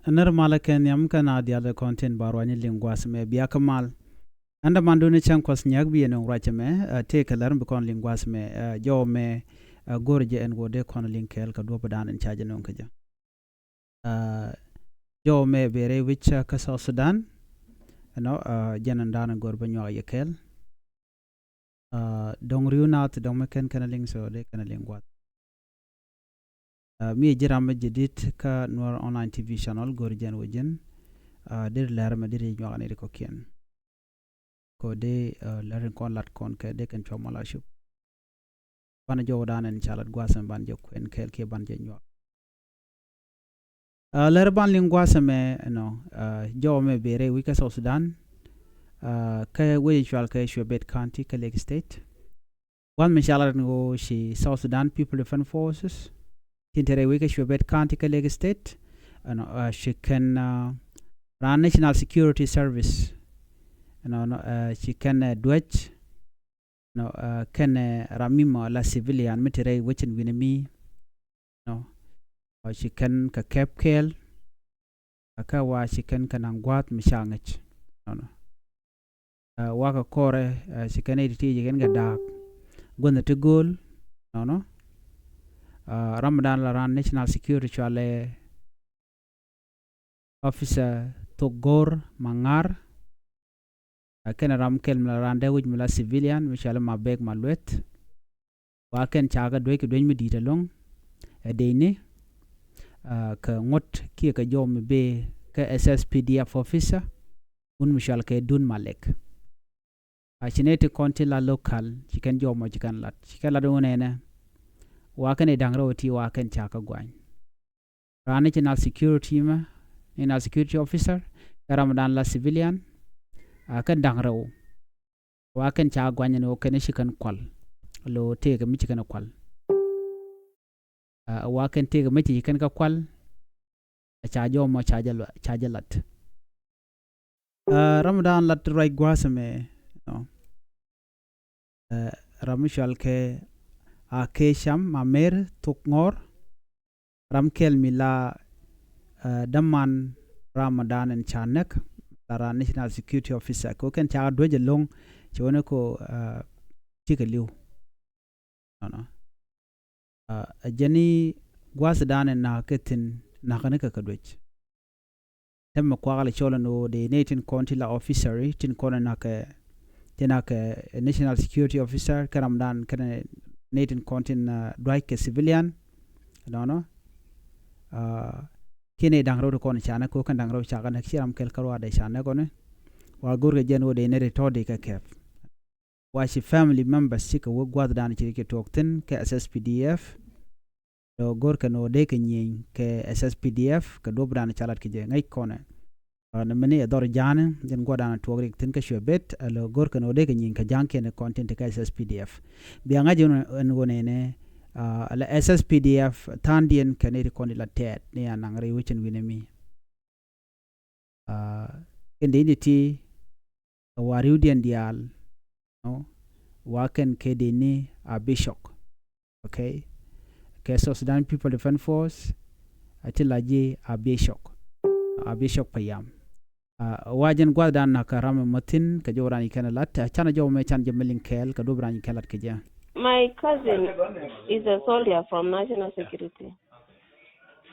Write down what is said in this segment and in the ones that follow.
Anar malaken yam kana diala content barwani lingwas me biya kamal. Anda manduni chan kwas nyak biya nung racha me take alarm bikon lingwas me jo me gorje en gode kon linkel ka do padan en chaje nung kaja. Jo me bere wicha ka South Sudan no janan dana gor banyo yekel. Dong riunat dong meken kana ling so de kana lingwat. Mi jiram jedit ka Noor online TV channel gorjen wajen dir lar ma dir nyo ani ko kien. Ko de larin kon lat kon ke de kan chomala shup bana jo dan en chalat gwasan ban jo kwen kel ke ban je nyo lar ban lingwasa me no jo me bere wika South Sudan ka we chwal ka Shwebet County ka Lake State wan me chalat ngo shi South Sudan People Defense Forces tintere wika Shwebet County ka Lake State no she can ran National Security Service no she can dwech no can ramima la civilian mitere wichin winami no she can ka kepkel aka wa she can kanangwat mishangach no waka kore she can editi jigen ga dak gonda to goal no ramadan la ran national security chale officer togor mangar ken ram kel la ran de wij mala civilian mishale mabek malwet wa ken chaga doy ke doy mi ditalong edene ka ngot ki ka jom be ka SSPDF officer un mishal ke dun malek a chinete konti la local chicken jom mo chicken lat chicken la do nene wa kan e dangra oti wa kan chaka gwan ran national security ma national security officer ramadan la civilian a kan dangra wa kan chaka gwan no kan chicken kwal lo te ga mi chicken kwal wa kan te ga mi chicken ka kwal cha jo mo cha lat ramadan lat rai gwasame no ramishal ke a kesham mamer tukngor ramkel mila daman ramadan en chanek tara national security officer ko ken cha doje long chone ko tikaliu no jani gwasdan na ketin na kanaka kadwech temma kwagala cholano de natin county la officer tin kona naka tenaka national security officer karamdan kana natin county dwike civilian no kine dangro ko chana ko kan dangro chaga na chiram kel karwa de chana gone wa gurge jeno de nere todi ka kef wa shi family members sika wo gwad dan chirike tokten ke SSPDF do gorka no de ke nyin ke SSPDF ka dobran chalat ke je ngai kone na meni ador jana den godana togri tin ka Shwebet lo gorka no de ke nyin ka janke ne content ka SSPDF bi anga je ngone ne la SSPDF tandien kaneri kondi la tet ne anangre wichin winemi indinity wariudian dial no waken kedini a bishop okay ke South Sudan People Defense Force atilaji a bishop payam wajen gwadan na karama matin ka jawrani kana lat chana jaw me chan jamelin kel ka dobrani kelat ke ja. My cousin is a soldier from National Security.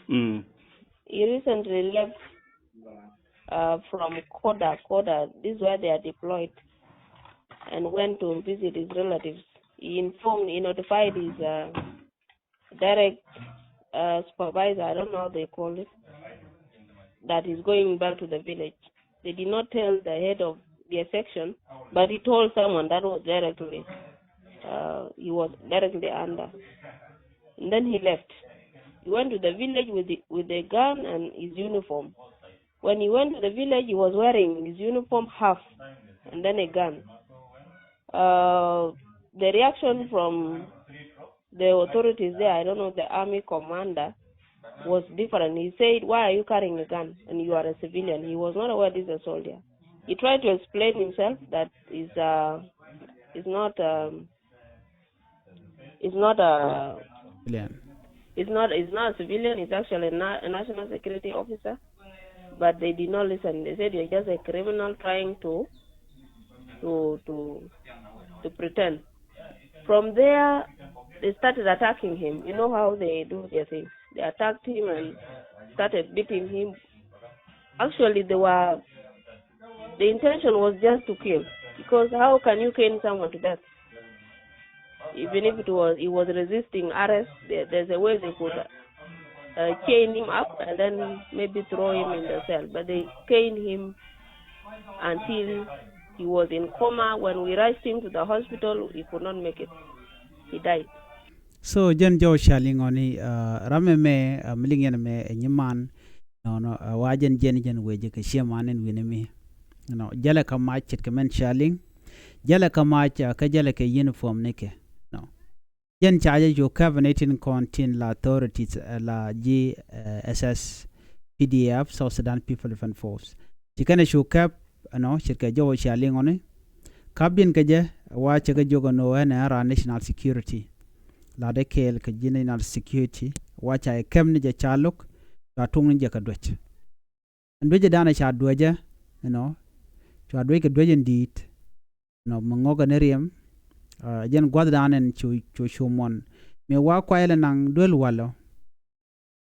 He recently left from Koda. This is where they are deployed, and went to visit his relatives. He notified his direct supervisor, I don't know how they call it, that he's going back to the village. They did not tell the head of their section, but he told someone that was directly, he was directly under. And then he left. He went to the village with a gun and his uniform. When he went to the village, he was wearing his uniform half and then a gun. The reaction from the authorities there, I don't know, the army commander, was different. He said, "Why are you carrying a gun and you are a civilian?" He was not aware this is a soldier. He tried to explain himself that he's not a civilian. He's actually a national security officer. but they did not listen. They said you're just a criminal trying to pretend. From there, they started attacking him. You know how they do their things. They attacked him and started beating him. Actually, the intention was just to kill, because how can you cane someone to death? Even if he was resisting arrest, there's a way they could chain him up and then maybe throw him in the cell. But they caned him until he was in coma. When we rushed him to the hospital, he could not make it. He died. So jen jo shaling oni rame me mlingen me nyiman no wajen jen weje ke shemanen winemi no jala kama chit kemen shaling jala kama ka jala ke uniform neke no jen chaje jo cabinetin contin la authorities la GSS PDF South Sudan People Defense Force tikane shu cap no chit jo shaling oni kabin ke je wa che jogo no na national security la de kel ke national security wacha e kem ni je chaluk ta tung ni je ka dwech ndweje dana cha dweje cha dweje dweje ndit no mongoga neriem jen gwad danen chu shumon me wa kwa ele nang dwel walo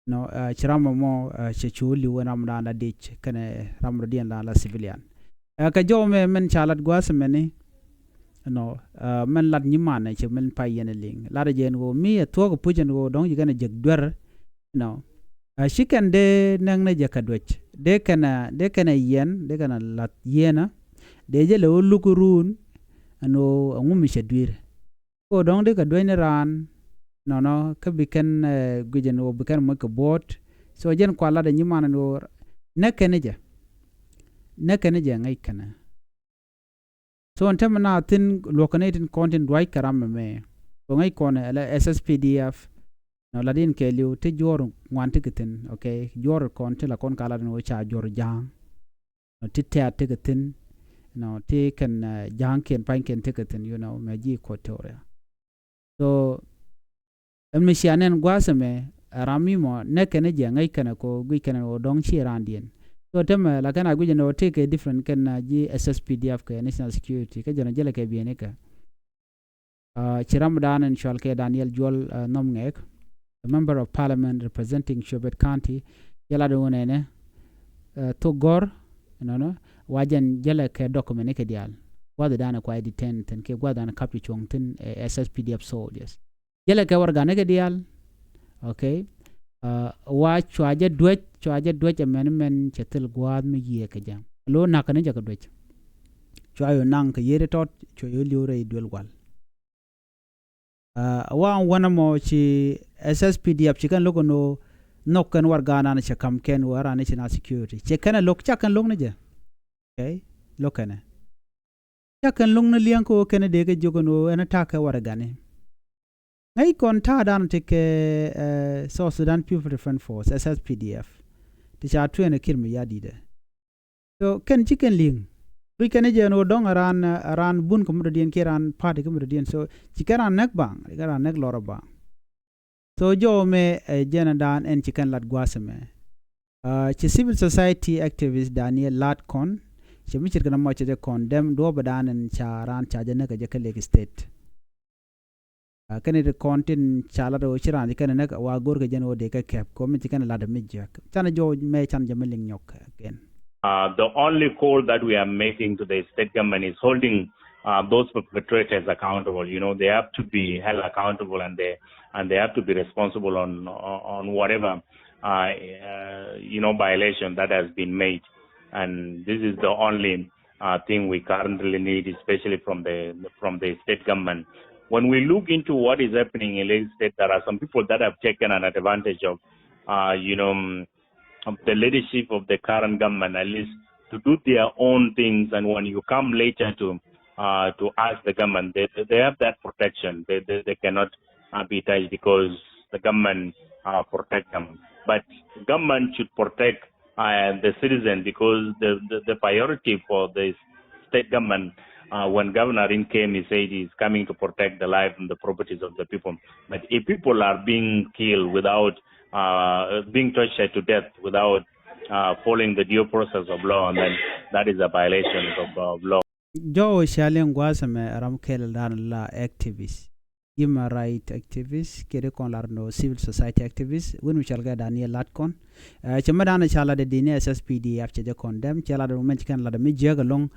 no chirama mo chechu li wonam dana dich kane ramrodien la civilian ka jo me men chalat gwas meni no men lat nyimane che men payene ling la de jen go mi to ko pujen go dong yigana jeg dwer no shikan de nang na jaka dwech de kana yen de kana lat yena de je le lukurun ano ngumi shedwir ko dong de ka dwene ran no ka biken gujen o biken mo ko bot so jen ko la de nyimane no nakene je ngai kana so on temana tin locating content right karam me so ngai kone SSPDF no ladin ke liu te jor ngwante kitin okay jor kon te la kon kala no cha jor jang no te te kitin no te kan jang ken pan ken te kitin me ji ko tore so em sianen gwasame rami mo ne ken je ngai kana ko gui kana o dong chi randien so tem la kana gui no take a different kan ji SSPDF ke national security ke jona jele ke biene ka chiram dan en shal ke Daniel Jol nom ngek a member of parliament representing Shobet County yala do wonene to gor no wajen jele ke document ke dial wada dana ko ID 10 ten ke wada na kapi chongten SSPDF soldiers jele ke warga ne ke dial okay wa chwaje dwech men chetel gwad mi ye ke jam lo nakane jaka dwech chwayo nang ke yere tot chwayo liure idwel wal wa wana mo chi SSPDF chikan logo no nokan wargana na chakam ken wara national security chekana lok chakan long je okay lokana chakan long na liang ko ken de ke jogono ena taka wargane ngai kon ta dan te ke South Sudan People Defense Force SSPDF ti cha tuene kirmi yadide so ken chicken ling we can no dong aran bun komodien kiran party komodien so chikaran nek bang karan nek lora bang so jo me jenadan en chikan lat gwaseme chi civil society activist Daniel Latkon chemichir kana mo chede condemn do badan en charan chajene ka jeke Lake State kane de content chala do chiran kane nek wa gor ke jeno de ka kep ko mi chikan lat mijak chana jo me chan jameling nyok again. The only call that we are making to the state government is holding those perpetrators accountable. They have to be held accountable, and they have to be responsible on whatever violation that has been made. And this is the only thing we currently need, especially from the state government. When we look into what is happening in Lake State, there are some people that have taken an advantage of the leadership of the current government, at least to do their own things. And when you come later to ask the government, they have that protection. They cannot be touched because the government protect them. But the government should protect the citizen, because the priority for the state government, when Governor In came, he said he's coming to protect the life and the properties of the people. But if people are being killed without being tortured to death without following the due process of law, and then that is a violation of law. Joe Shalen Guasame Ramkel La activists, human rights activists, Kerekonlarno civil society activists, when we shall get Daniel Latkon. Chamadana Chala de Dine SSPD after the condemn, Chala the women can let me jug along,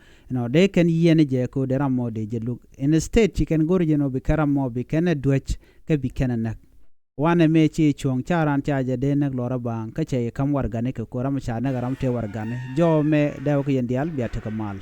they can yen jeko, there are more de look. In the state, you can go to be caramo, be can a dwetch, can be cananak. One me chi chuang charan charge de nag lora bang, kache kam wargane ko ramachana garamte wargane, Joe me dawki and the albia take a mal.